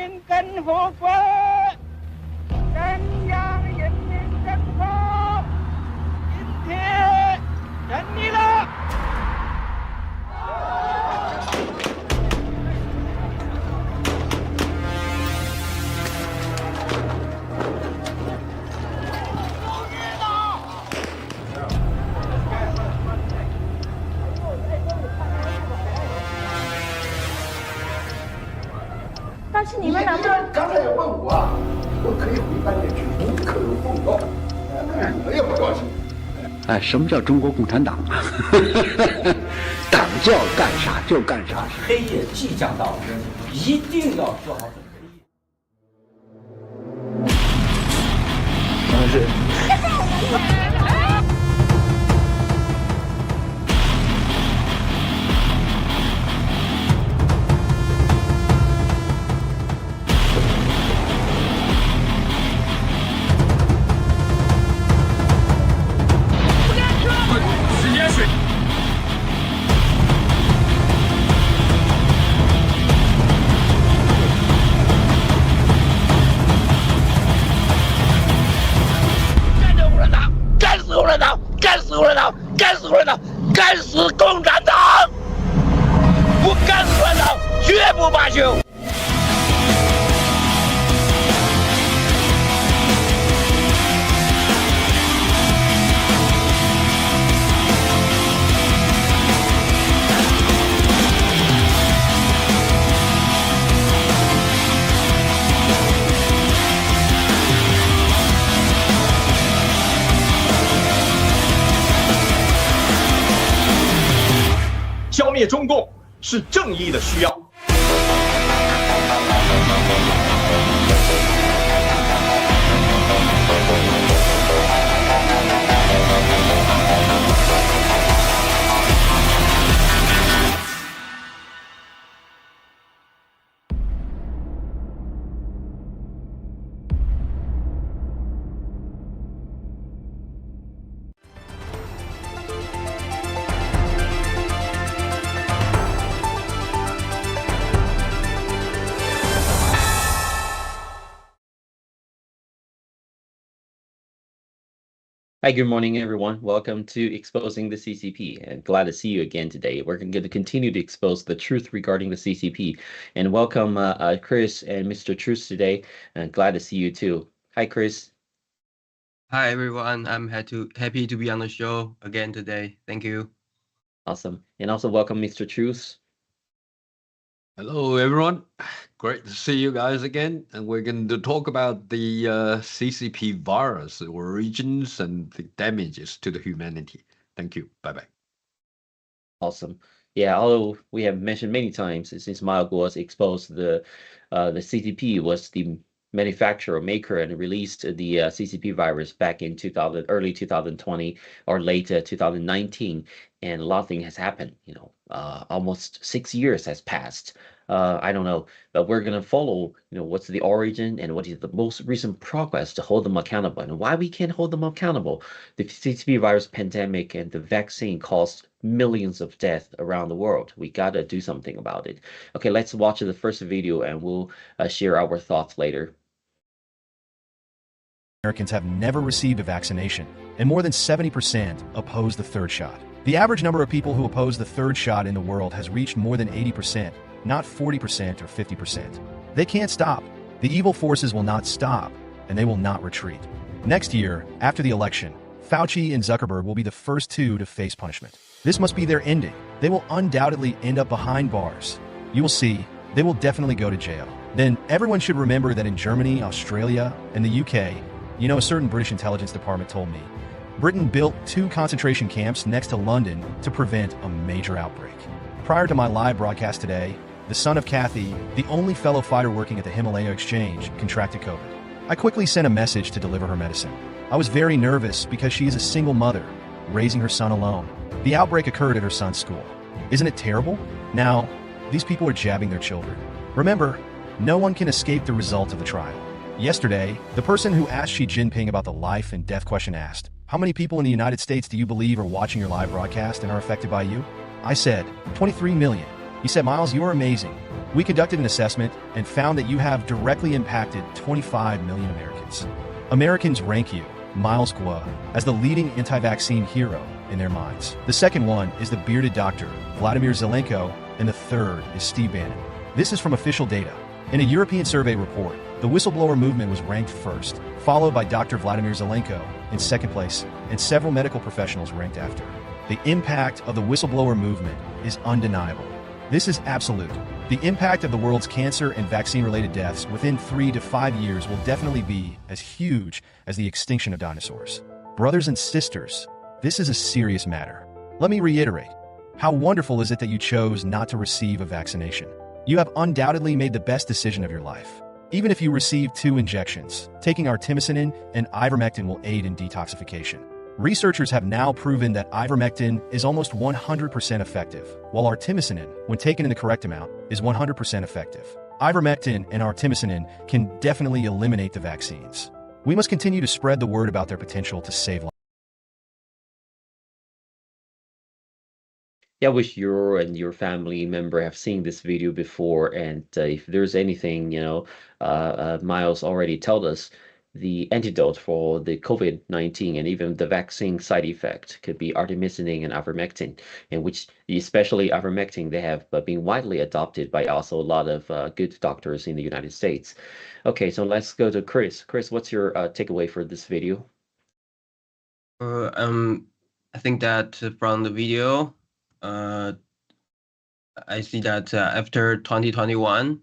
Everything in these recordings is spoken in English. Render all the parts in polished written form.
紧跟后滚，宣扬人民政府今天胜利了。但是你们能不能？刚才要问我啊，我可以回半点去，无可奉告。我也不高兴。哎，什么叫中国共产党啊？党叫干啥就干啥。黑夜即将到，一定要做好准备。但是。干死共产党！不干死共产党，绝不罢休！消灭中共是正义的需要。Hi, good morning, everyone. Welcome to Exposing the CCP, and glad to see you again today. We're going to continue to expose the truth regarding the CCP, and welcome Chris and Mr. Truth today, and glad to see you too. Hi, Chris. Hi, everyone. I'm happy to be on the show again today. Thank you. Awesome. And also welcome Mr. Truth. Hello, everyone. Great to see you guys again. And we're going to talk about the CCP virus, the origins and the damages to the humanity. Thank you. Bye-bye. Awesome. Yeah, although we have mentioned many times since Mild was exposed, the CCP was the manufacturer, maker, and released the CCP virus back in early 2020 or late 2019, and a lot of things has happened. Almost 6 years has passed. I don't know, but we're gonna follow, what's the origin and what is the most recent progress to hold them accountable, and why we can't hold them accountable. The CCP virus pandemic and the vaccine caused millions of deaths around the world. We gotta do something about it. Okay, let's watch the first video, and we'll share our thoughts later. Americans have never received a vaccination, and more than 70% oppose the third shot. The average number of people who oppose the third shot in the world has reached more than 80%, not 40% or 50%. They can't stop. The evil forces will not stop, and they will not retreat. Next year, after the election, Fauci and Zuckerberg will be the first two to face punishment. This must be their ending. They will undoubtedly end up behind bars. You will see, they will definitely go to jail. Then everyone should remember that in Germany, Australia, and the UK, a certain British intelligence department told me, Britain built 2 concentration camps next to London to prevent a major outbreak. Prior to my live broadcast today, the son of Kathy, the only fellow fighter working at the Himalaya Exchange, contracted COVID. I quickly sent a message to deliver her medicine. I was very nervous because she is a single mother, raising her son alone. The outbreak occurred at her son's school. Isn't it terrible? Now, these people are jabbing their children. Remember, no one can escape the result of the trial. Yesterday, the person who asked Xi Jinping about the life and death question asked, "How many people in the United States do you believe are watching your live broadcast and are affected by you?" I said, 23 million. He said, Miles, you are amazing. We conducted an assessment and found that you have directly impacted 25 million Americans. Americans rank you, Miles Guo, as the leading anti-vaccine hero in their minds. The second one is the bearded doctor, Vladimir Zelenko, and the third is Steve Bannon. This is from official data. In a European survey report, the whistleblower movement was ranked first, followed by Dr. Vladimir Zelenko in second place, and several medical professionals ranked after. The impact of the whistleblower movement is undeniable. This is absolute. The impact of the world's cancer and vaccine-related deaths within 3 to 5 years will definitely be as huge as the extinction of dinosaurs. Brothers and sisters, this is a serious matter. Let me reiterate. How wonderful is it that you chose not to receive a vaccination? You have undoubtedly made the best decision of your life. Even if you receive 2 injections, taking artemisinin and ivermectin will aid in detoxification. Researchers have now proven that ivermectin is almost 100% effective, while artemisinin, when taken in the correct amount, is 100% effective. Ivermectin and artemisinin can definitely eliminate the vaccines. We must continue to spread the word about their potential to save lives. Yeah, I wish you and your family member have seen this video before, and if there's anything, Miles already told us, the antidote for the COVID-19 and even the vaccine side effect could be artemisinin and ivermectin, and which, especially ivermectin, they have been widely adopted by also a lot of good doctors in the United States. Okay, so let's go to Chris. Chris, what's your takeaway for this video? I think that from the video, I see that after 2021,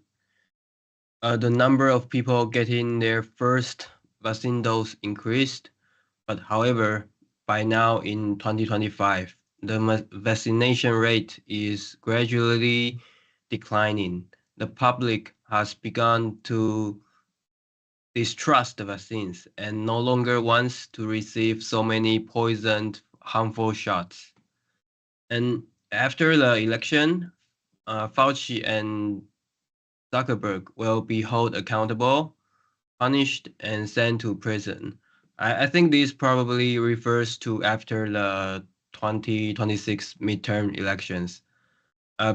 the number of people getting their first vaccine dose increased, but however, by now in 2025, the vaccination rate is gradually declining. The public has begun to distrust the vaccines and no longer wants to receive so many poisoned, harmful shots. And after the election, Fauci and Zuckerberg will be held accountable, punished, and sent to prison. I think this probably refers to after the 2026 midterm elections,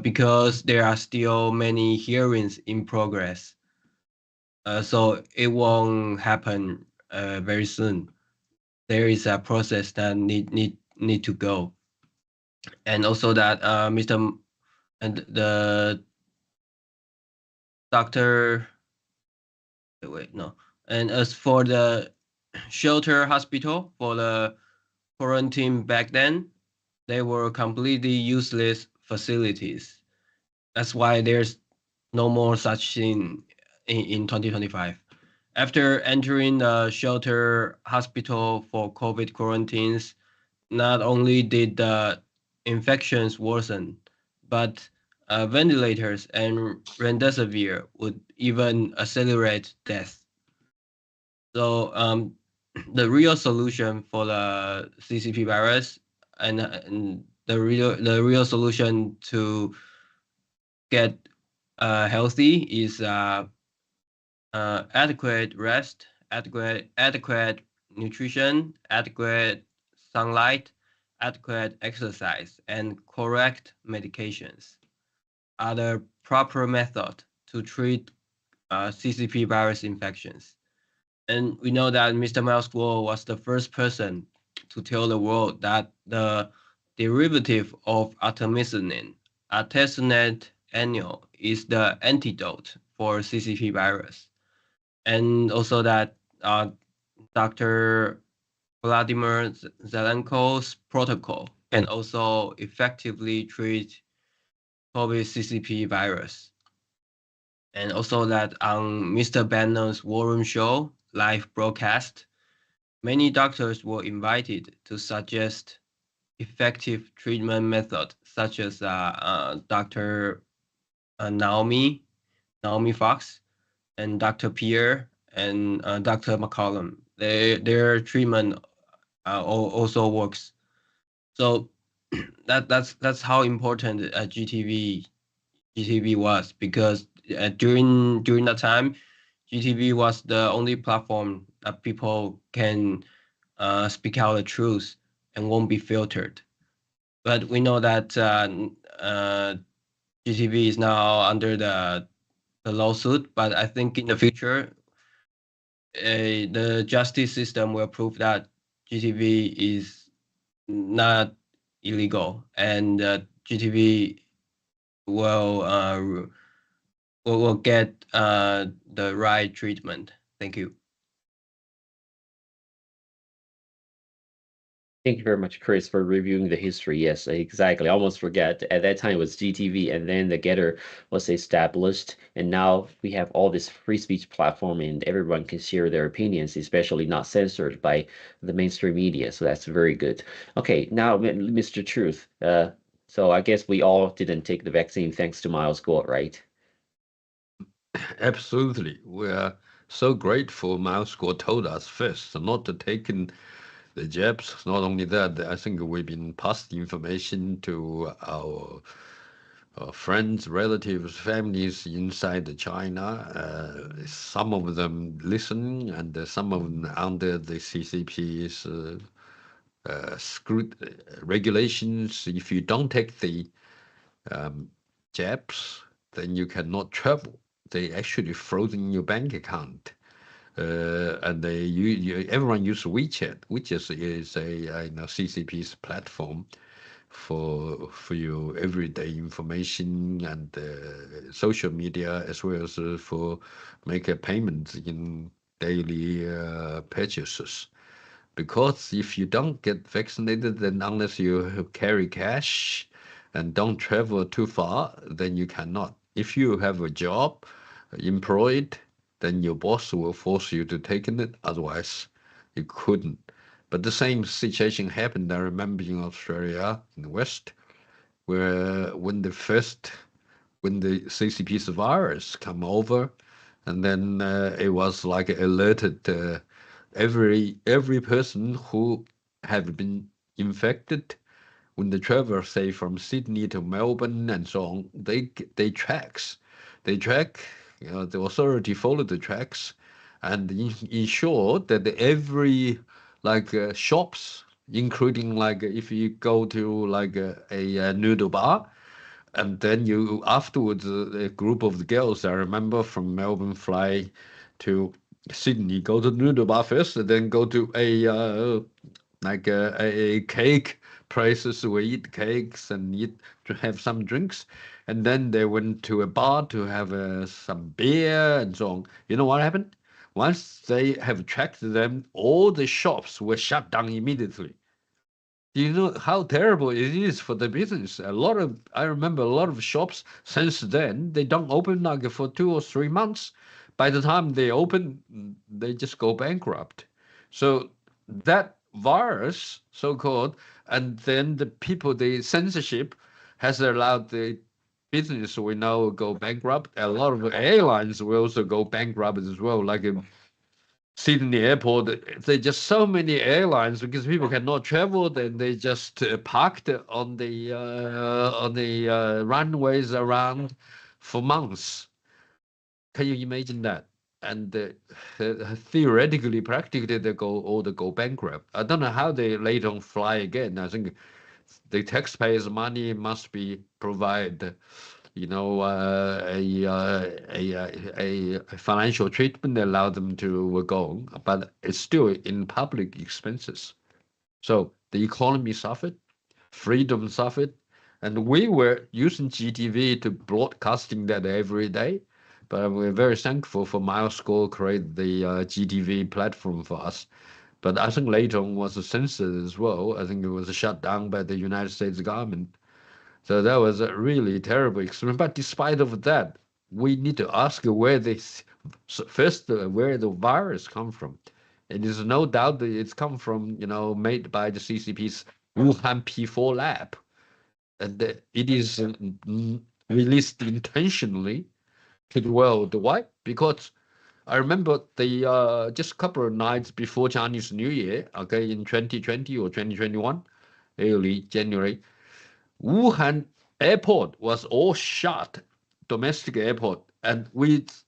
because there are still many hearings in progress. So it won't happen very soon. There is a process that need to go, and also that the doctor. Wait, no. And as for the shelter hospital for the quarantine back then, they were completely useless facilities. That's why there's no more such thing in 2025. After entering the shelter hospital for COVID quarantines, not only did the infections worsen, but ventilators and remdesivir would even accelerate death. So the real solution for the CCP virus and the real solution to get healthy is adequate rest, adequate nutrition, adequate sunlight, adequate exercise, and correct medications are the proper method to treat CCP virus infections. And we know that Mr. Miles Guo was the first person to tell the world that the derivative of artemisinin, artesunate annual, is the antidote for CCP virus. And also that Dr. Vladimir Zelenko's protocol can also effectively treat COVID CCP virus. And also that on Mr. Bannon's War Room Show live broadcast, many doctors were invited to suggest effective treatment methods, such as Dr. Naomi Fox and Dr. Pierre and Dr. McCollum. Their treatment also works. So that's how important GTV was, because during that time, GTV was the only platform that people can speak out the truth and won't be filtered. But we know that GTV is now under the lawsuit, but I think in the future, the justice system will prove that GTV is not illegal, and GTV will get the right treatment. Thank you. Thank you very much, Chris, for reviewing the history. Yes, exactly. I almost forget. At that time, it was GTV, and then the Getter was established. And now we have all this free speech platform, and everyone can share their opinions, especially not censored by the mainstream media. So that's very good. Okay, now, Mr. Truth. So I guess we all didn't take the vaccine thanks to Miles Gore, right? Absolutely. We are so grateful Miles Gore told us first not to take the jabs. Not only that, I think we've been passing information to our friends, relatives, families inside China. Some of them listen, and some of them under the CCP's regulations. If you don't take the jabs, then you cannot travel. They actually frozen your bank account. And everyone use WeChat, which is a CCP's platform for your everyday information and social media, as well as for make a payment in daily purchases. Because if you don't get vaccinated, then unless you carry cash and don't travel too far, then you cannot. If you have a job, employed, then your boss will force you to take it. Otherwise, you couldn't. But the same situation happened, I remember, in Australia, in the West, where when the CCP's virus come over, and then it was like alerted every person who had been infected when they travel, say, from Sydney to Melbourne and so on. They track, the authority follow the tracks and ensure that every shops, including if you go to a noodle bar, and then you afterwards a group of the girls, I remember, from Melbourne fly to Sydney, go to noodle bar first, and then go to a cake places where eat cakes and to have some drinks, and then they went to a bar to have some beer and so on. You know what happened? Once they have tracked them, all the shops were shut down immediately. You know how terrible it is for the business. I remember a lot of shops since then, they don't open for 2 or 3 months. By the time they open, they just go bankrupt. So that virus, so-called, and then the censorship has allowed the business will now go bankrupt. A lot of airlines will also go bankrupt as well, like Sydney Airport. There are just so many airlines because people cannot travel. Then they just parked on the runways around for months. Can you imagine that? And theoretically, practically, they go bankrupt. I don't know how they later on fly again. I think the taxpayers' money must be provided. A financial treatment allow them to go on, but it's still in public expenses. So the economy suffered, freedom suffered, and we were using GTV to broadcasting that every day. But we're very thankful for Miles Gore create the GTV platform for us. But I think later on was censored as well. I think it was shut down by the United States government. So that was a really terrible experience. But despite of that, we need to ask where the virus come from. And there's no doubt that it's come from, made by the CCP's Wuhan P4 lab. And it is released intentionally to the world. Why? Because I remember just a couple of nights before Chinese New Year, okay, in 2020 or 2021, early January, Wuhan airport was all shut, domestic airport, and with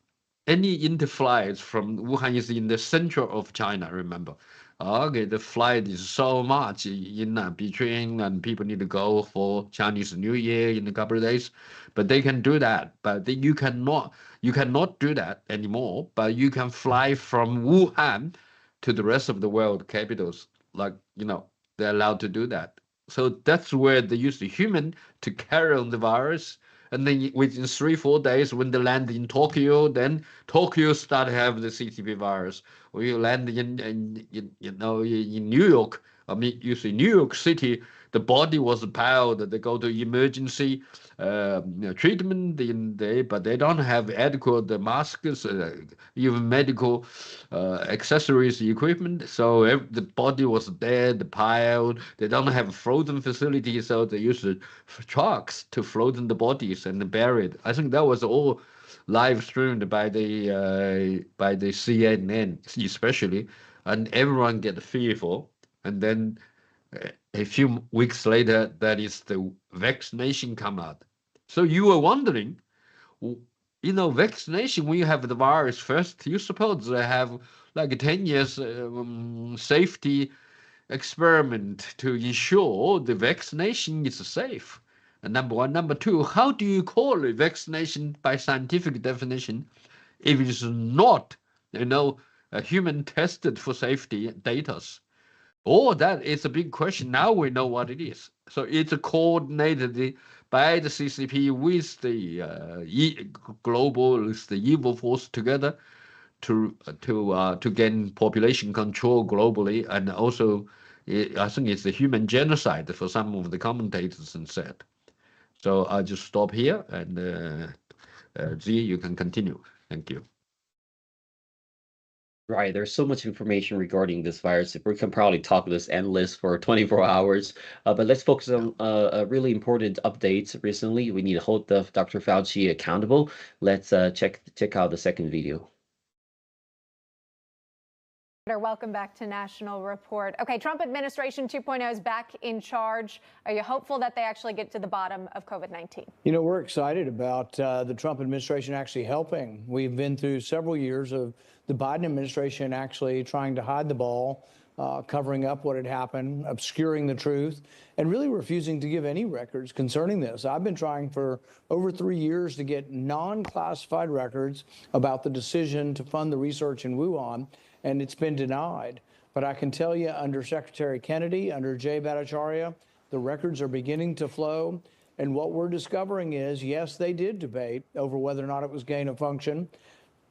any interflights from Wuhan is in the center of China, remember. Okay, the flight is so much in between, and people need to go for Chinese New Year in a couple of days, but they can do that. But you cannot do that anymore. But you can fly from Wuhan to the rest of the world capitals, like they're allowed to do that. So that's where they use the human to carry on the virus. And then within 3-4 days, when they land in Tokyo, then Tokyo start to have the CCP virus. Or you land in New York, I mean, you see New York City, the body was piled. They go to emergency treatment but they don't have adequate masks, even medical accessories, equipment. So the body was dead, piled. They don't have frozen facilities, so they use trucks to frozen the bodies and bury it. I think that was all live streamed by the CNN, especially, and everyone get fearful. And then a few weeks later, that is the vaccination come out. So you were wondering, vaccination, when you have the virus first, you suppose they have like 10 years safety experiment to ensure the vaccination is safe. And number one. Number two, how do you call a vaccination by scientific definition if it is not, a human tested for safety data? Oh, that is a big question. Now we know what it is. So it's coordinated by the CCP with the the evil force together to gain population control globally, and also I think it's the human genocide for some of the commentators and said. So I'll just stop here, and Z, you can continue. Thank you. Right, there's so much information regarding this virus. We can probably talk this endless for 24 hours. But let's focus on a really important update recently. We need to hold Dr. Fauci accountable. Let's check out the second video. Welcome back to National Report. Okay, Trump administration 2.0 is back in charge. Are you hopeful that they actually get to the bottom of COVID-19? We're excited about the Trump administration actually helping. We've been through several years of the Biden administration actually trying to hide the ball, covering up what had happened, obscuring the truth, and really refusing to give any records concerning this. I've been trying for over 3 years to get non-classified records about the decision to fund the research in Wuhan, and it's been denied. But I can tell you, under Secretary Kennedy, under Jay Bhattacharya, the records are beginning to flow. And what we're discovering is, yes, they did debate over whether or not it was gain of function.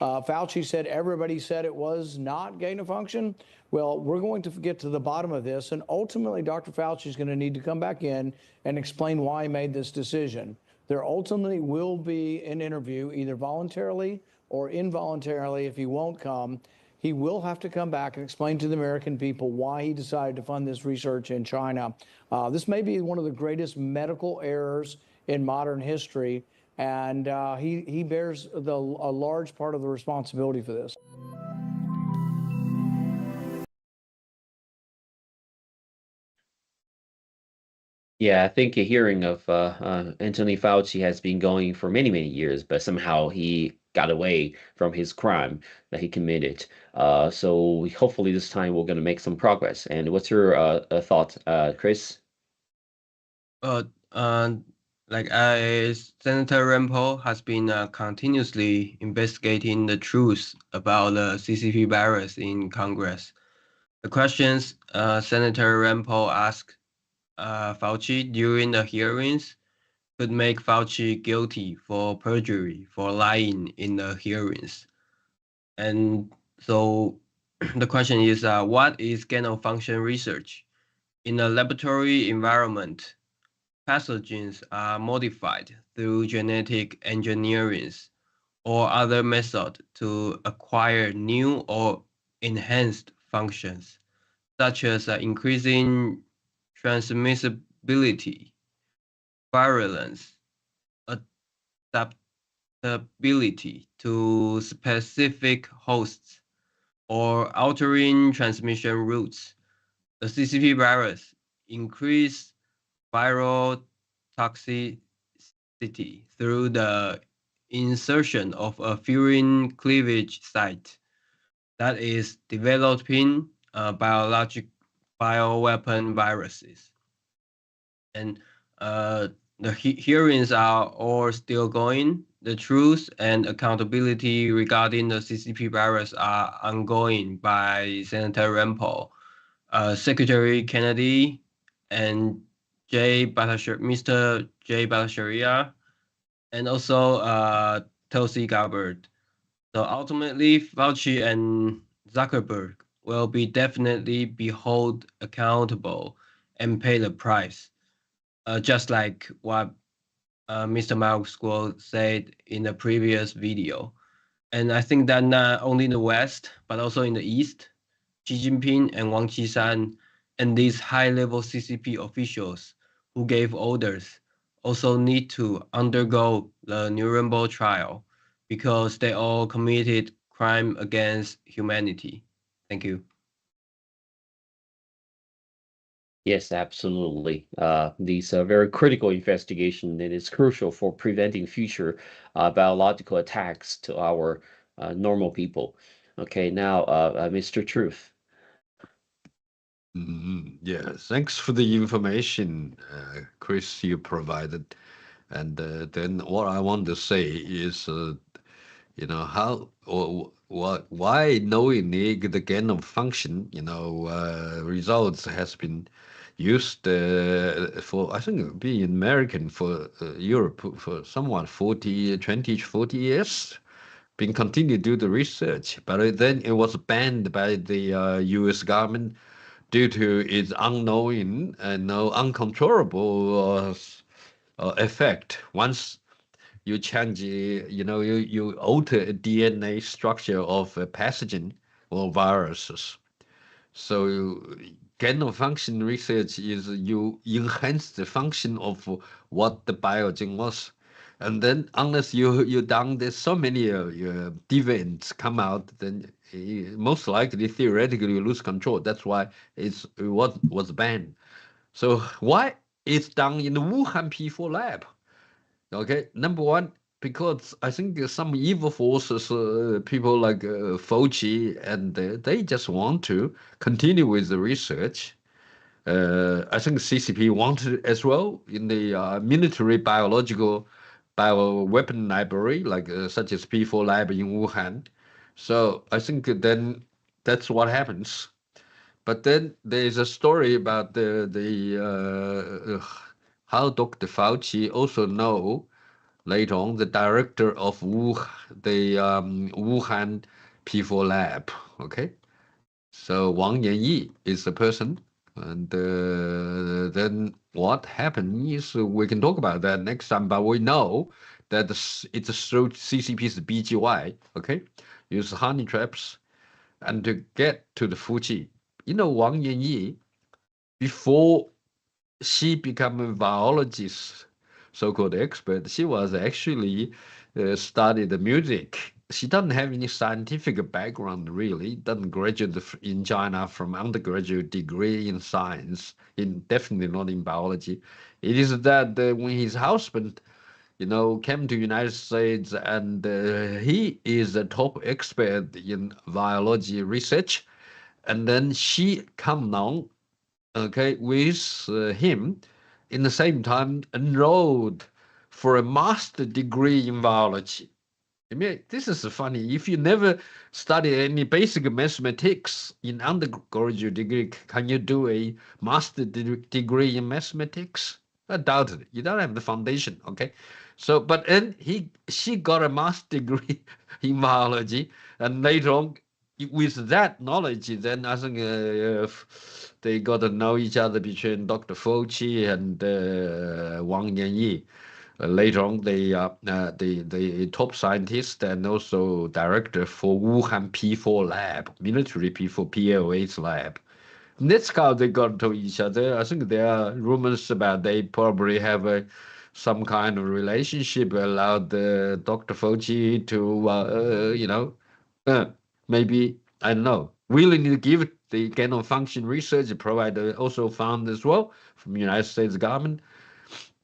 Fauci said everybody said it was not gain of function. Well, we're going to get to the bottom of this. And ultimately, Dr. Fauci is going to need to come back in and explain why he made this decision. There ultimately will be an interview, either voluntarily or involuntarily. If he won't come, he will have to come back and explain to the American people why he decided to fund this research in China. This may be one of the greatest medical errors in modern history, and he bears a large part of the responsibility for this. Yeah, I think a hearing of Anthony Fauci has been going for many, many years, but somehow he got away from his crime that he committed. So hopefully this time we're going to make some progress. And what's your thought, Chris? Senator Rand Paul has been continuously investigating the truth about the CCP virus in Congress. The questions Senator Rand Paul asked Fauci during the hearings could make Fauci guilty for perjury, for lying in the hearings. And so the question is, what is gain-of-function research? In a laboratory environment, pathogens are modified through genetic engineering or other methods to acquire new or enhanced functions, such as increasing transmissibility, virulence, adaptability to specific hosts, or altering transmission routes. The CCP virus increased viral toxicity through the insertion of a furin cleavage site that is developing bioweapon viruses. And the hearings are all still going. The truth and accountability regarding the CCP virus are ongoing by Senator Rand Paul, Secretary Kennedy, and Mr. Jay Bhattacharya, and also Tulsi Gabbard. So ultimately, Fauci and Zuckerberg will definitely be held accountable and pay the price, just like what Mr. Maxwell said in the previous video. And I think that not only in the West, but also in the East, Xi Jinping and Wang Qishan and these high-level CCP officials who gave orders also need to undergo the Nuremberg trial because they all committed crime against humanity. Thank you. Yes, absolutely. These are very critical investigation that is crucial for preventing future biological attacks to our normal people. Okay, now, Mr. Truth. Yeah, thanks for the information, Chris, you provided. And then what I want to say is, you know, how or what, why knowing the gain of function, you know, results has been used for, I think, being American for Europe for somewhat 40 years, been continued to do the research, but then it was banned by the U.S. government due to its unknowing and uncontrollable effect. Once you change, you alter a DNA structure of a pathogen or viruses. So gain of function research is you enhance the function of what the biogen was. And then unless you done this, so many deviants come out, then most likely theoretically you lose control. That's why it was banned. So why it's done in the Wuhan P4 lab? Okay, number one, because I think some evil forces, people like Fauci, and they just want to continue with the research. I think CCP wanted it as well in the military biological bioweapon library, like such as P4 lab in Wuhan. So I think then that's what happens. But then there is a story about how Dr. Fauci also know later on the director of Wuhan P4 lab. Okay, so Wang Yanyi is the person, and then what happened is we can talk about that next time. But we know that it's through CCP's BGY. Okay, use honey traps, and to get to the Fuji. You know, Wang Yanyi, before she became a biologist, so-called expert, she was actually studied music. She doesn't have any scientific background, really. Doesn't graduate in China from undergraduate degree in science, definitely not in biology. It is that when his husband, came to United States, and he is a top expert in biology research, and then she come along, okay, with him, in the same time enrolled for a master degree in biology. I mean, this is funny. If you never study any basic mathematics in undergraduate degree, can you do a master degree in mathematics? I doubt it. You don't have the foundation, okay? So, but then she got a master degree in biology, and later on, with that knowledge, then I think they got to know each other between Dr. Fauci and Wang Yanyi. Later on, the top scientist and also director for Wuhan P4 lab, military P4 PLA's lab. And that's how they got to each other. I think there are rumors about they probably have some kind of relationship, allowed Dr. Fauci to, maybe, I don't know, willing to give the gain of function research provider also found as well from the United States government,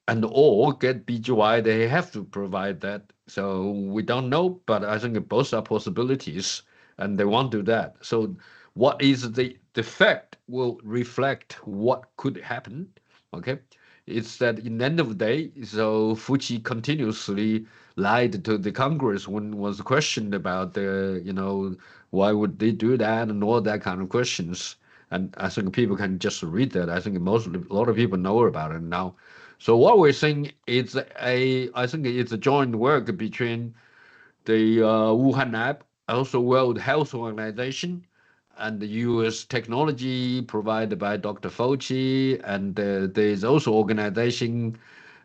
and or get BGY, they have to provide that. So we don't know, but I think both are possibilities, and they won't do that. So what is the fact will reflect what could happen. Okay, it's that in the end of the day, so Fauci continuously lied to the Congress when was questioned about the, why would they do that and all that kind of questions. And I think people can just read that. I think a lot of people know about it now. So what we're saying is I think it's a joint work between the Wuhan lab, also World Health Organization, and the U.S. technology provided by Dr. Fauci, and there's also organization.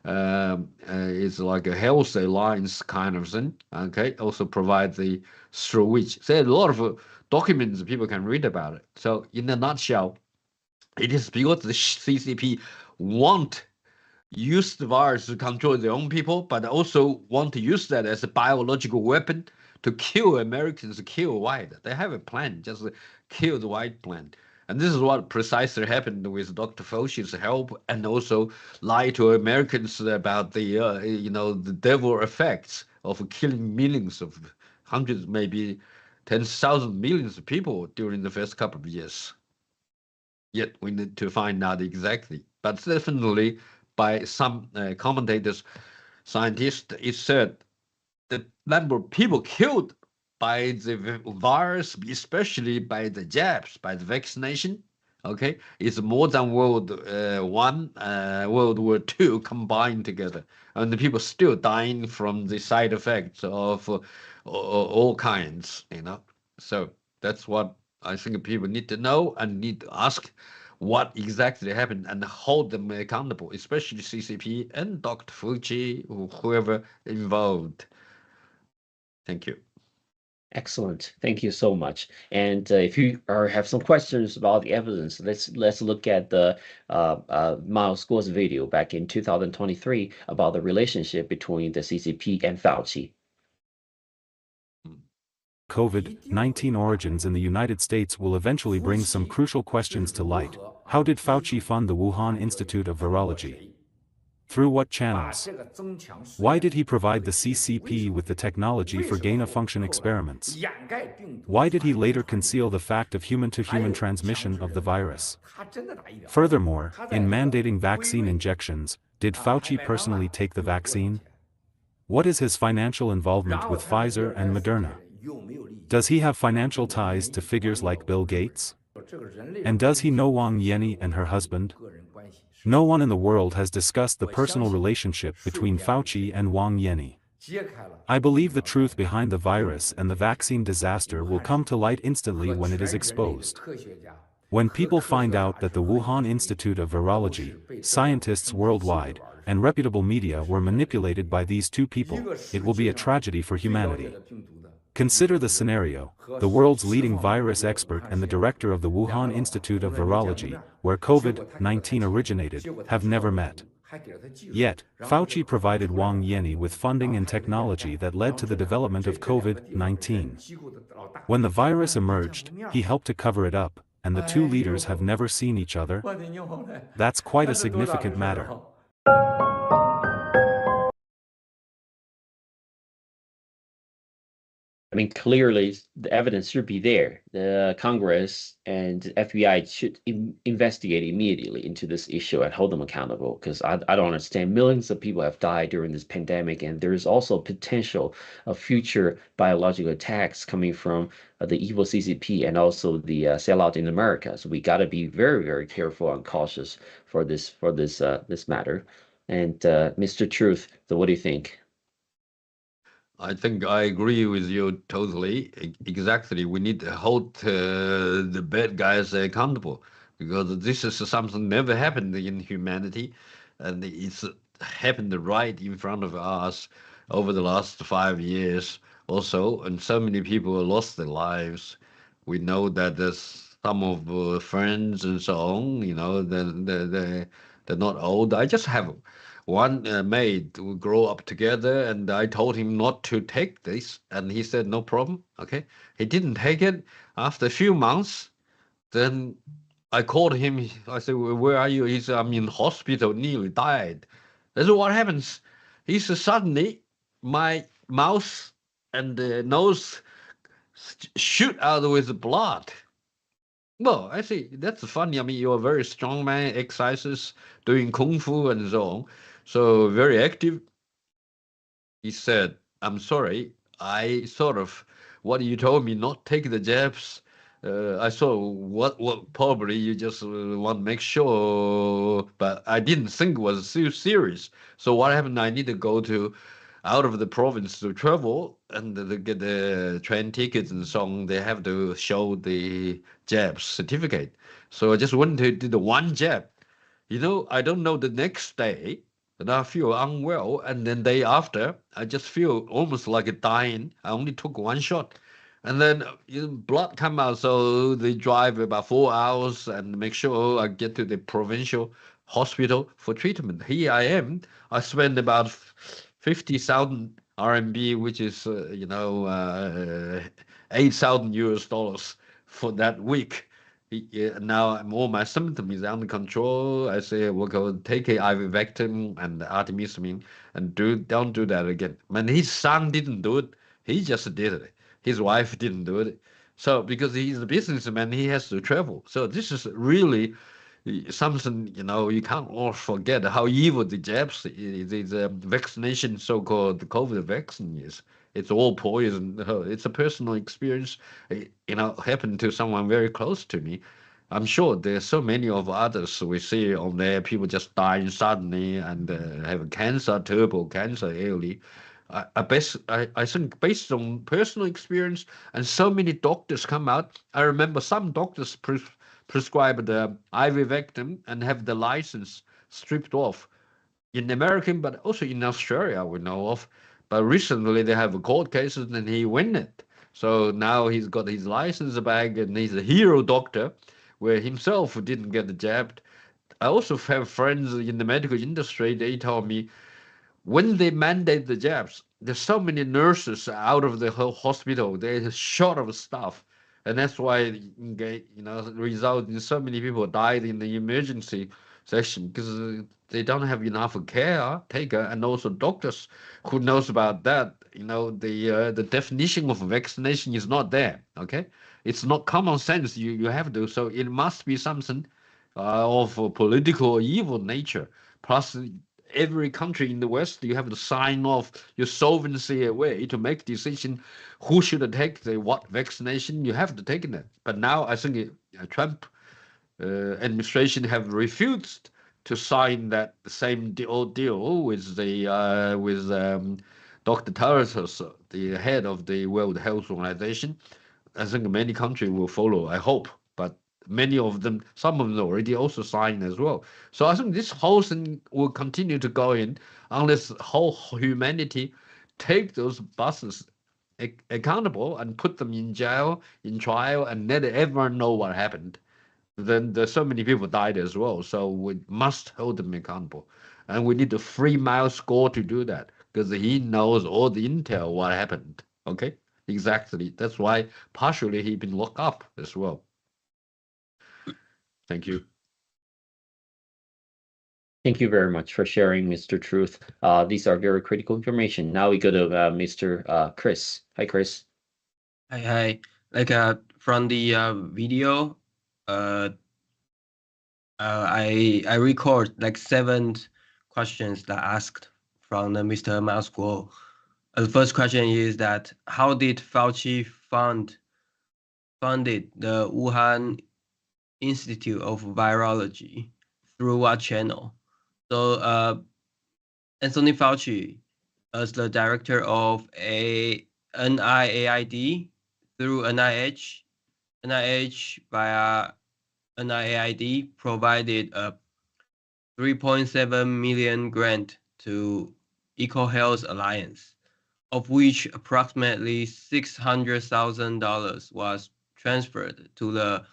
It's like a health alliance kind of thing. Okay, also provide the through which there's a lot of documents people can read about it. So in a nutshell, it is because the CCP want use the virus to control their own people, but also want to use that as a biological weapon to kill Americans, kill white. They have a plan, just kill the white plan. And this is what precisely happened with Dr. Fauci's help, and also lie to Americans about the, the devil effects of killing millions of hundreds, maybe 10,000 millions of people during the first couple of years. Yet we need to find out exactly. But definitely, by some commentators, scientists, it said the number of people killed by the virus, especially by the jabs, by the vaccination, okay, is more than World War II combined together. And the people still dying from the side effects of all kinds, So that's what I think people need to know and need to ask what exactly happened and hold them accountable, especially CCP and Dr. Fauci, whoever involved. Thank you. Excellent. Thank you so much. And if you have some questions about the evidence, let's look at the Miles Gore's video back in 2023 about the relationship between the CCP and Fauci. COVID-19 origins in the United States will eventually bring some crucial questions to light. How did Fauci fund the Wuhan Institute of Virology? Through what channels? Why did he provide the CCP with the technology for gain-of-function experiments? Why did he later conceal the fact of human-to-human transmission of the virus? Furthermore, in mandating vaccine injections, did Fauci personally take the vaccine? What is his financial involvement with Pfizer and Moderna? Does he have financial ties to figures like Bill Gates? And does he know Wang Yanni and her husband? No one in the world has discussed the personal relationship between Fauci and Wang Yanni. I believe the truth behind the virus and the vaccine disaster will come to light instantly when it is exposed. When people find out that the Wuhan Institute of Virology, scientists worldwide, and reputable media were manipulated by these two people, it will be a tragedy for humanity. Consider the scenario: the world's leading virus expert and the director of the Wuhan Institute of Virology, where COVID-19 originated, have never met. Yet, Fauci provided Wang Yanni with funding and technology that led to the development of COVID-19. When the virus emerged, he helped to cover it up, and the two leaders have never seen each other. That's quite a significant matter. I mean, clearly the evidence should be there. The Congress and FBI should investigate immediately into this issue and hold them accountable, because I don't understand. Millions of people have died during this pandemic, and there is also potential of future biological attacks coming from the evil CCP and also the sellout in America. So we got to be very, very careful and cautious for this matter. And Mr. Truth, so what do you think? I think I agree with you totally. Exactly. We need to hold the bad guys accountable, because this is something never happened in humanity, and it's happened right in front of us over the last 5 years also, and so many people lost their lives. We know that there's some of friends and so on, they're not old. I just have one mate who grow up together, and I told him not to take this, and he said no problem. Okay, he didn't take it. After a few months, then I called him. I said, "Where are you?" He said, "I'm in hospital, nearly died." That's what happens. He said, suddenly my mouth and the nose shoot out with blood. Well, I see that's funny. I mean, you're a very strong man, exercises, doing kung fu and so on, so very active. He said, "I'm sorry, I sort of what you told me not take the jabs. I saw what probably you just want to make sure, but I didn't think it was so serious. So what happened? I need to go to out of the province to travel and to get the train tickets and so on. They have to show the jab certificate. So I just went to do the one jab. I don't know the next day, and I feel unwell. And then day after, I just feel almost like dying. I only took one shot. And then blood come out, so they drive about 4 hours and make sure I get to the provincial hospital for treatment. Here I am. I spend about 50,000 RMB, which is 8,000 US dollars for that week. Now all my symptoms is under control. I say we'll go take a ivermectin and artemisinin and don't do that again. But his son didn't do it. He just did it. His wife didn't do it. So because he's a businessman, he has to travel. So this is really something, you can't all forget how evil the jabs, the vaccination, so-called COVID vaccine is. It's all poison. It's a personal experience, happened to someone very close to me. I'm sure there's so many of others we see on there, people just dying suddenly and have cancer, terrible cancer early. I think based on personal experience, and so many doctors come out. I remember some doctors prescribe the ivermectin and have the license stripped off in America, but also in Australia we know of. But recently they have a court cases and he win it. So now he's got his license back and he's a hero doctor, where himself didn't get jabbed. I also have friends in the medical industry. They told me when they mandate the jabs, there's so many nurses out of the whole hospital. They're short of staff. And that's why, result in so many people died in the emergency section, because they don't have enough care taker, and also doctors who knows about that. The definition of vaccination is not there. Okay, it's not common sense. You have to. So it must be something of a political evil nature. Plus, every country in the West, you have to sign off your sovereignty away to make decision who should take the what vaccination. You have to take it. But now I think Trump administration have refused to sign that same deal with Dr. Tedros, the head of the World Health Organization. I think many countries will follow, I hope, but many of them, some of them already also signed as well. So I think this whole thing will continue to go in unless whole humanity take those bosses accountable and put them in jail, in trial, and let everyone know what happened. Then there's so many people died as well. So we must hold them accountable. And we need a 3 mile score to do that, because he knows all the intel what happened. Okay, exactly. That's why partially he been locked up as well. Thank you. Thank you very much for sharing, Mr. Truth. These are very critical information. Now we go to Mr. Chris. Hi, Chris. Hi. Like from the video, I record like 7 questions that asked from the Mr. Mouse Guo. The first question is that how did Fauci funded the Wuhan Institute of Virology, through what channel? So Anthony Fauci, as the director of a NIAID, through NIH via NIAID provided a 3.7 million grant to EcoHealth Alliance, of which approximately $600,000 was transferred to the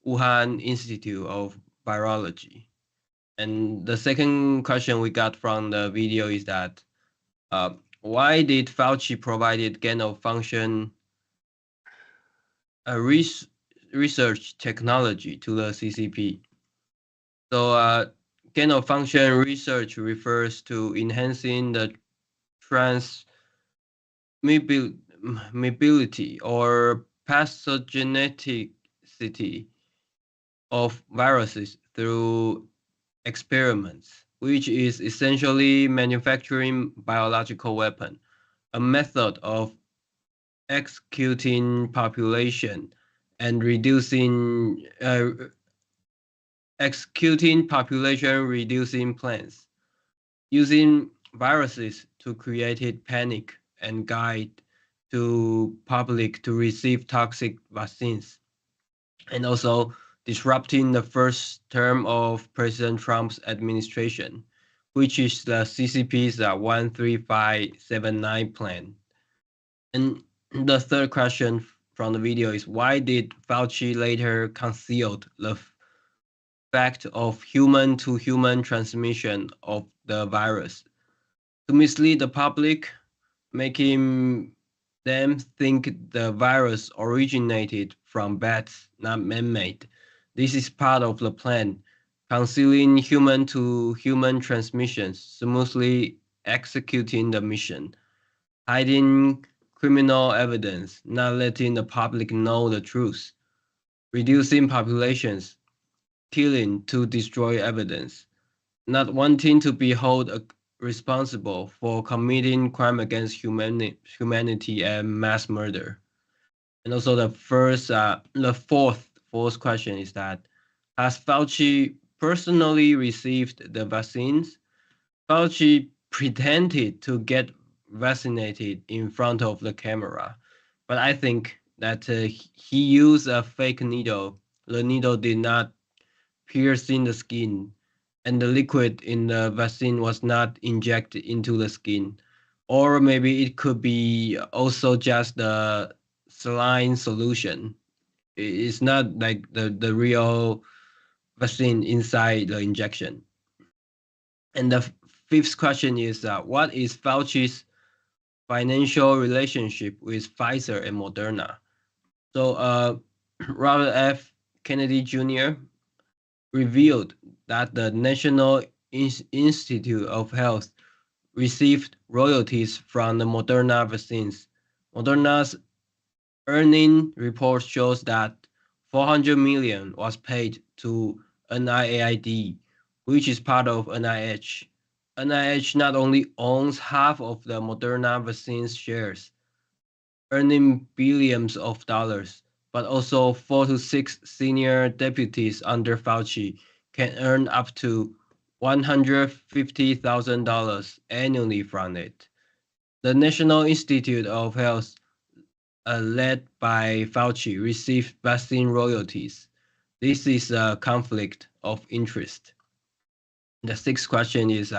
Wuhan Institute of Virology. And the second question we got from the video is that why did Fauci provided gain of function research technology to the CCP? So gain of function research refers to enhancing the mobility or pathogenicity of viruses through experiments, which is essentially manufacturing biological weapon, a method of executing population and reducing reducing plans, using viruses to create panic and guide to public to receive toxic vaccines, and also disrupting the first term of President Trump's administration, which is the CCP's 13579 plan. And the third question from the video is, why did Fauci later conceal the fact of human-to-human transmission of the virus? To mislead the public, making them think the virus originated from bats, not man-made. This is part of the plan, concealing human-to-human transmissions, smoothly executing the mission, hiding criminal evidence, not letting the public know the truth, reducing populations, killing to destroy evidence, not wanting to be held responsible for committing crime against humanity and mass murder. And also the fourth question is that, has Fauci personally received the vaccines? Fauci pretended to get vaccinated in front of the camera, but I think that he used a fake needle. The needle did not pierce in the skin, and the liquid in the vaccine was not injected into the skin. Or maybe it could be also just the saline solution. It's not like the real vaccine inside the injection. And the fifth question is, what is Fauci's financial relationship with Pfizer and Moderna? So Robert F. Kennedy Jr. revealed that the National Institute of Health received royalties from the Moderna vaccines. Moderna's earning report shows that $400 million was paid to NIAID, which is part of NIH. NIH not only owns half of the Moderna vaccine's shares, earning billions of dollars, but also 4 to 6 senior deputies under Fauci can earn up to $150,000 annually from it. The National Institute of Health, led by Fauci, received vaccine royalties. This is a conflict of interest. The sixth question is,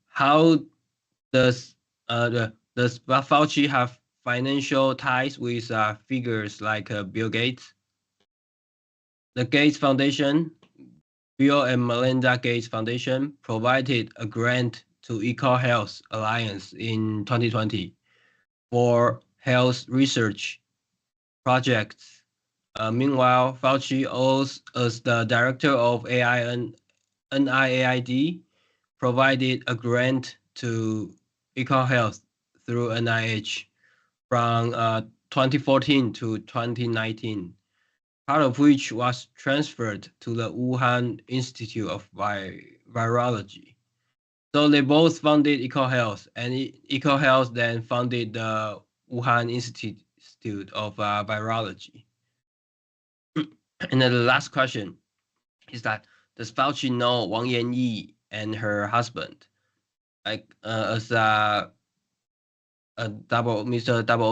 how does Fauci have financial ties with figures like Bill Gates? The Gates Foundation, Bill and Melinda Gates Foundation, provided a grant to EcoHealth Alliance in 2020 for health research projects. Meanwhile, Fauci, as the director of AI and NIAID, provided a grant to EcoHealth through NIH from 2014 to 2019, part of which was transferred to the Wuhan Institute of Virology. So they both funded EcoHealth, and EcoHealth then funded the Wuhan Institute of Virology. And then the last question is that, does Fauci know Wang Yanyi and her husband? Like as Mr.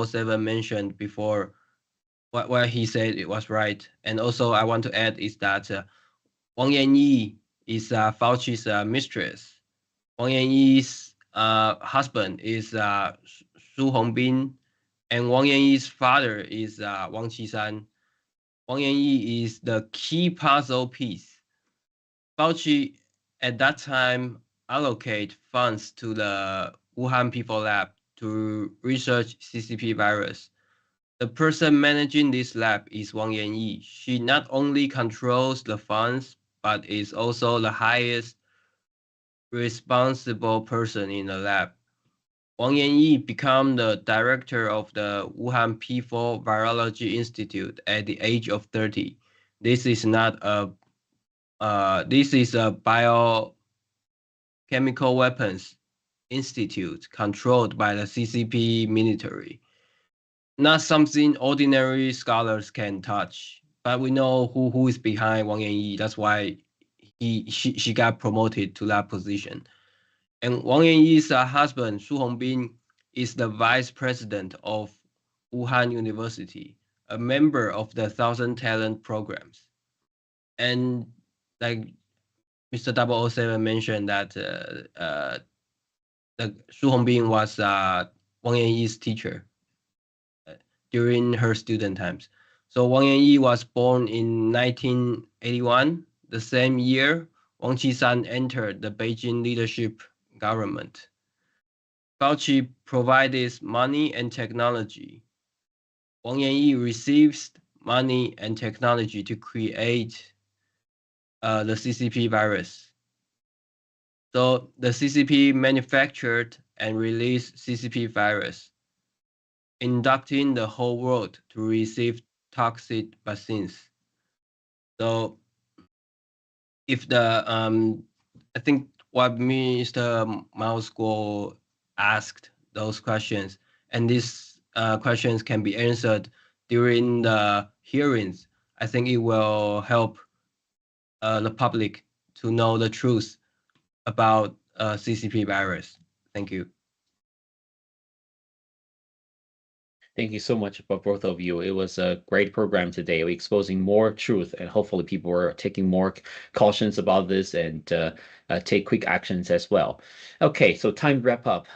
007 mentioned before, what he said it was right. And also I want to add is that Wang Yanyi is Fauci's mistress. Wang Yanyi's husband is Su Hongbin, and Wang Yanyi's father is Wang Qisan. Wang Yanyi is the key puzzle piece. Fauci at that time allocate funds to the Wuhan People Lab to research CCP virus. The person managing this lab is Wang Yanyi. She not only controls the funds, but is also the highest responsible person in the lab. Wang Yanyi became the director of the Wuhan P4 Virology Institute at the age of 30. This is not a this is a biochemical weapons institute controlled by the CCP military. Not something ordinary scholars can touch, but we know who is behind Wang Yanyi. That's why she got promoted to that position. And Wang Yanyi's husband, Su Hongbin, is the vice president of Wuhan University, a member of the Thousand Talent programs. And like Mr. 007 mentioned that Su Hongbin was Wang Yanyi's teacher during her student times. So Wang Yanyi was born in 1981. The same year, Wang Qisan entered the Beijing leadership government. Fauci provides money and technology. Wang Yanyi receives money and technology to create the CCP virus. So the CCP manufactured and released CCP virus, inducting the whole world to receive toxic vaccines. So if the I think what Mr. Mouseguo asked those questions, and these questions can be answered during the hearings, I think it will help the public to know the truth about CCP virus. Thank you. Thank you so much for both of you. It was a great program today. We're exposing more truth, and hopefully people are taking more cautions about this and take quick actions as well. Okay, so time to wrap up.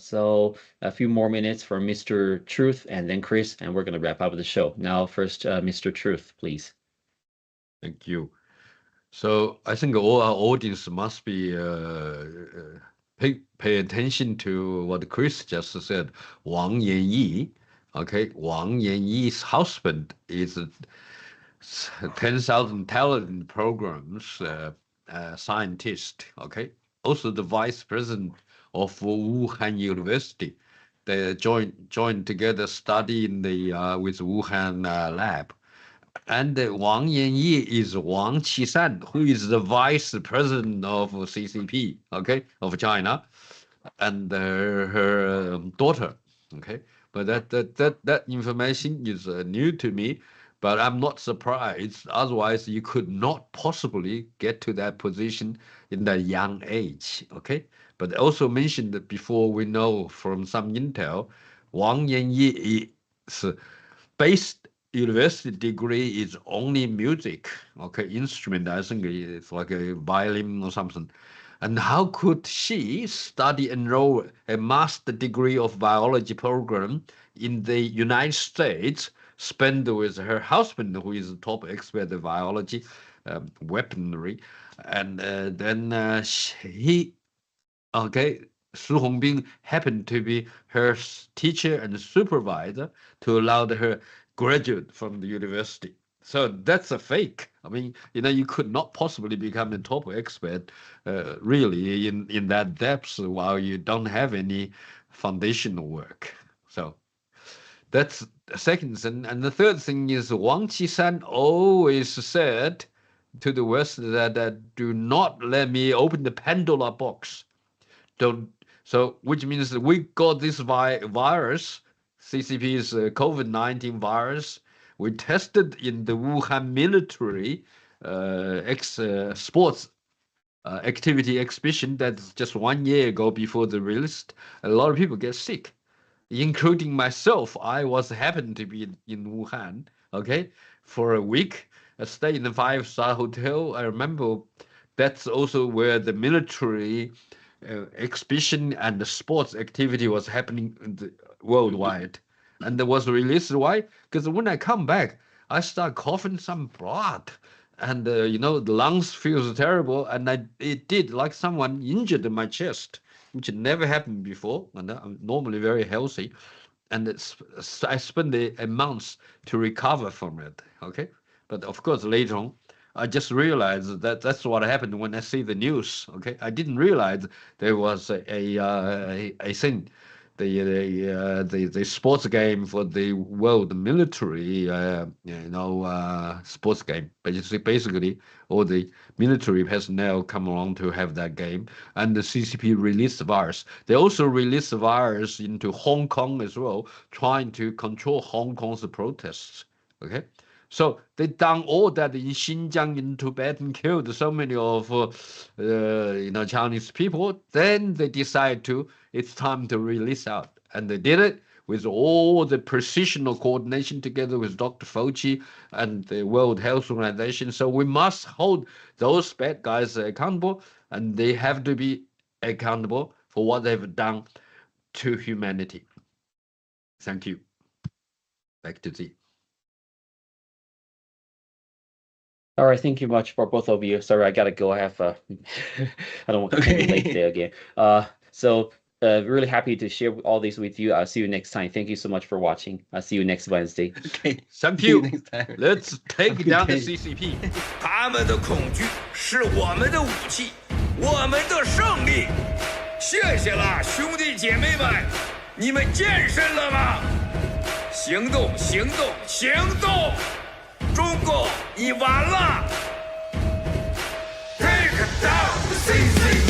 So a few more minutes for Mr. Truth and then Chris, and we're going to wrap up the show. Now, first, Mr. Truth, please. Thank you. So I think all our audience must be pay attention to what Chris just said. Wang Yanyi. Okay, Wang Yanyi's husband is 10,000 talent programs scientist. Okay, also the vice president of Wuhan University. They joined together studying the with Wuhan lab. And Wang Yanyi is Wang Qisan, who is the vice president of CCP. Okay, of China, and her daughter. Okay. But that information is new to me, but I'm not surprised. Otherwise, you could not possibly get to that position in that young age. Okay, but also mentioned that before, we know from some intel, Wang Yanyi's based university degree is only music. Okay, instrument. I think it's like a violin or something. And how could she enroll a master degree of biology program in the United States, spend with her husband, who is a top expert in biology, weaponry, and then Su Hongbin happened to be her teacher and supervisor to allow her graduate from the university. So that's a fake. I mean, you could not possibly become a top expert really in that depth while you don't have any foundational work. So that's the second thing. And the third thing is Wang Qisan always said to the West that do not let me open the Pandora box. Don't. So which means that we got this virus, CCP's COVID-19 virus. We tested in the Wuhan military sports activity exhibition that's just 1 year ago before the release. A lot of people get sick, including myself. I happened to be in Wuhan, okay, for a week. I stayed in a 5-star hotel. I remember that's also where the military exhibition and the sports activity was happening worldwide. And it was released. Why? Because when I come back, I start coughing some blood, and the lungs feels terrible, and it did like someone injured my chest, which never happened before. And I'm normally very healthy, and I spent a month to recover from it. Okay, but of course later on, I just realized that that's what happened when I see the news. Okay, I didn't realize there was a thing the sports game for the world military, sports game. Basically, all the military personnel come along to have that game, and the CCP released the virus. They also released the virus into Hong Kong as well, trying to control Hong Kong's protests. Okay. So they done all that in Xinjiang, in Tibet, and killed so many of Chinese people. Then they decide it's time to release out, and they did it with all the precision coordination together with Dr. Fauci and the World Health Organization. So we must hold those bad guys accountable, and they have to be accountable for what they've done to humanity. Thank you. Back to Z. All right, thank you much for both of you. Sorry, I gotta go. I have I don't want to be late there again. So really happy to share all these with you. I'll see you next time. Thank you so much for watching. I'll see you next Wednesday. Okay, thank you. Let's take down the CCP. 他们的恐惧是我们的武器，我们的胜利。谢谢了，兄弟姐妹们，你们健身了吗？行动，行动，行动！中共，你完了 ！Take down the CCP！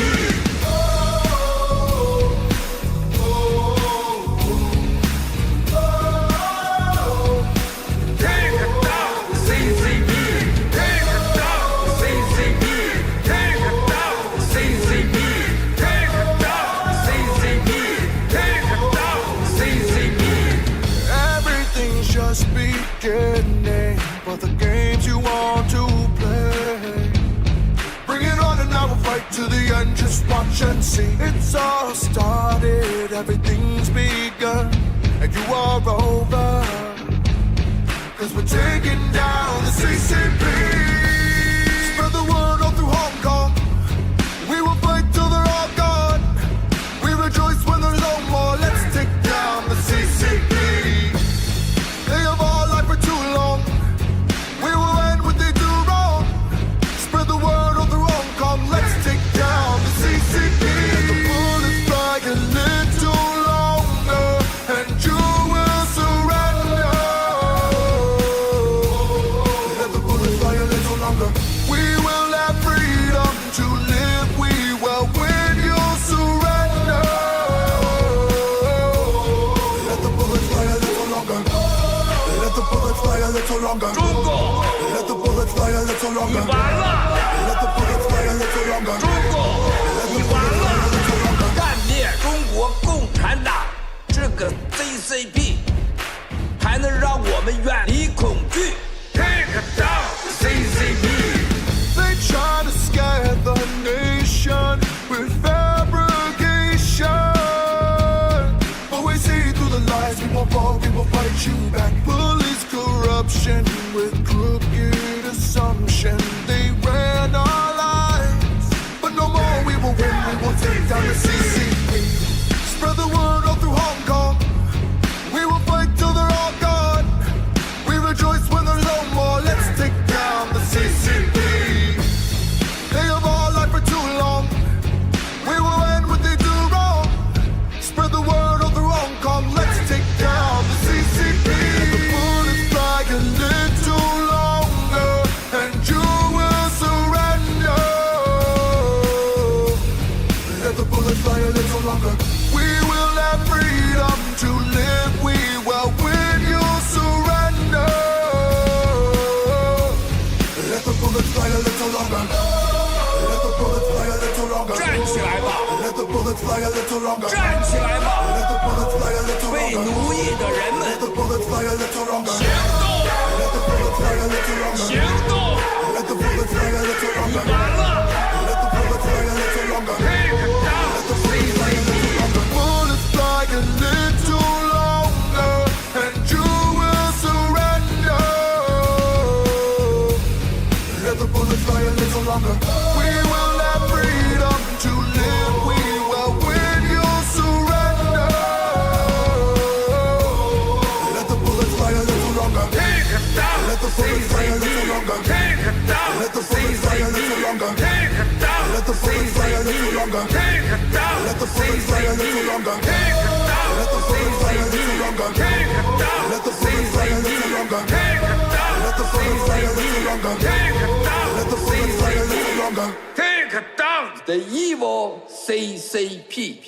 Beginning for the games you want to play. Bring it on and I will fight to the end. Just watch and see. It's all started, everything's begun, and you are over. Cause we're taking down the CCP. Spread the word all through Hong Kong. We will fight till they're all gone. We rejoice when there's no more. Let's take down the CCP. They have all lied for too long. We will end what they do wrong. Spread the word all through Hong Kong. Let's take down the CCP. Let the bullets fly a little longer, and you will surrender. Let the bullets fly a little longer. We will have freedom to live. We will win. You'll surrender. Let the bullets fly a little longer. Let the bullets fly a little longer. 中共， Let the bullets fly a little 你 longer. 完了！ Let the bullets fly a little longer. 中共，你完了！干灭中国共产党这个 CCP， 还能让我们远离恐惧。Take down CCP。 They try to scare the nation with fabrication, but we see through the lies. We won't fall, we will fight you back. Police corruption with crooked assumption. They ran our lives, but no more. We will win. We will take down the CCP. Spread the word all through Hong Kong. We will fight till they're all gone. We rejoice when there's no more. Let's take down the CCP. They have all lied for too long. We will end what they do wrong. Spread the word all through Hong Kong. Let's take down the CCP. Let the bullets fly a little longer, and you will surrender. Let the bullets fly a little longer. We will have freedom to live. We will win. You'll surrender. Let the bullets fly a little longer. Let the bullets fly a little longer. 站起来吧！ Let the bullets fly a little longer. 站起来吧！ Let the bullets fly a little 为 longer. 奴役的人们 Let the bullets fly a little longer. 行动！ Let the bullets fly a little longer. 行动！ Let the bullets fly a little 你 longer. 完了 Let the bullets fly a little longer. ！Take down CCP。 The bullets fly a little longer, and you will surrender. Let the bullets fly a little longer. We will have freedom to live. We will win. You'll surrender. Let the bullets fly a little longer. Take down Let the bullets fly a little CCP。 longer. Take down Let the bullets fly a little CCP。 longer. Take down Let the bullets fly a little CCP。 longer. Take down Let the bullets fly a little CCP。 longer. Take down Let longer. Take it down. Let the bullet fly a little longer. Take it down. Let the bullet fly a little longer. Take it down. Let the bullet fly a little longer. Take it down. The evil CCP.